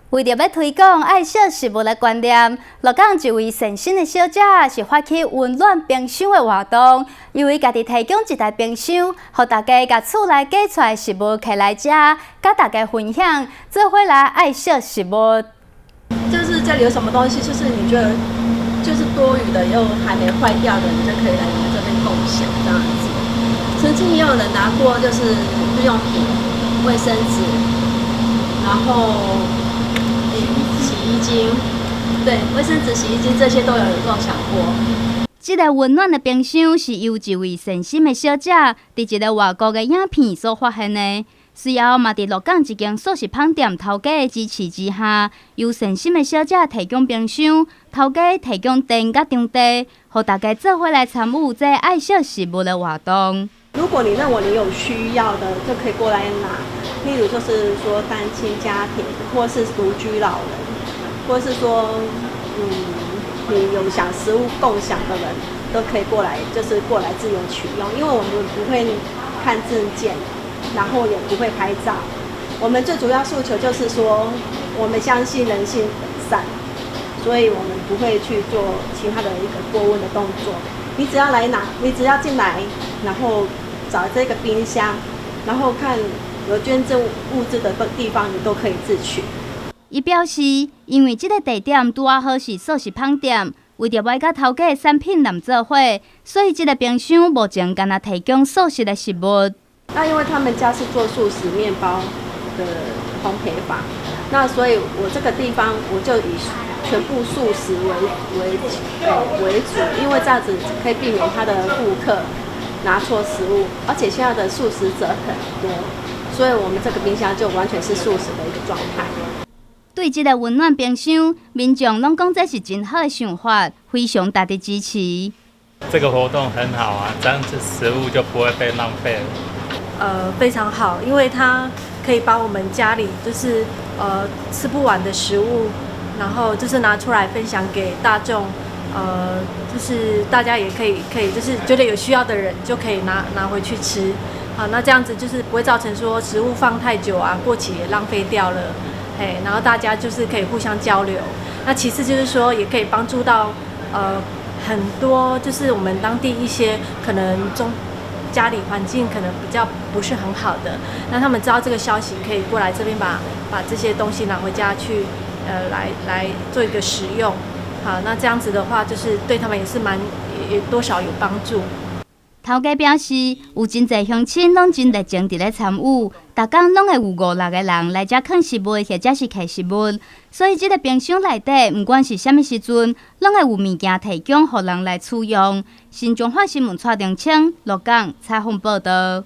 为着要推广爱惜食物的观念，鹿港一位善心的小姐是发起温暖冰箱的活动，因为家己提供一台冰箱，让大家把厝内寄出来食物摕来食，甲大家分享，做伙来爱惜食物。就是这里有什么东西，就是你觉得就是多余的又还没坏掉的，你就可以来我们这边共享这样子。曾经也有人拿过，就是日用品、卫生纸，然后洗衣精，对，卫生纸、洗衣精这些都有人共享过。这个温暖的冰箱是由一位善心的小姐伫一个外国的影片所发现的。随后嘛，伫鹿港一间素食饭店头家的支持之下，由善心的小姐提供冰箱，头家提供电甲场地，让大家做伙来参与这爱惜食物的活动。如果你认为你有需要的，就可以过来拿。例如就是说单亲家庭，或是独居老人，或是说你有想食物共享的人，都可以过来，就是过来自由取用。因为我们不会看证件，然后也不会拍照。我们最主要诉求就是说，我们相信人性本善，所以我们不会去做其他的一个过问的动作。你只要来拿，你只要进来，然后找这个冰箱，然后看有捐赠物资的地方，你都可以自取。伊表示，因为这个地点拄好是素食饭店，为着要甲头家的产品连做伙，所以这个冰箱目前干那提供素食的食物。那因为他们家是做素食面包的烘焙坊，那所以我这个地方我就以全部素食为主，因为这样子可以避免他的顾客拿错食物，而且现在的素食者很多，所以我们这个冰箱就完全是素食的一个状态。对这个温暖冰箱，民众拢讲这是真好的想法，非常大的支持。这个活动很好啊，这样子食物就不会被浪费了。非常好，因为它可以把我们家里就是吃不完的食物，然后就是拿出来分享给大众，就是大家也可以就是觉得有需要的人就可以拿回去吃，好，那这样子就是不会造成说食物放太久啊，过期也浪费掉了，然后大家就是可以互相交流。那其次就是说也可以帮助到很多就是我们当地一些可能家里环境可能比较不是很好的，那他们知道这个消息，可以过来这边把这些东西拿回家去，来做一个使用，好，那这样子的话，就是对他们也是也多少有帮助。头家表示，有真侪乡亲拢真热情伫咧参与，逐工拢会有5-6个人来遮啃食物或者是摕食物，所以这个冰箱内底，不管是啥物时阵，拢会有物件提供予人来取用。新中华新闻蔡定清鹿港采访报道。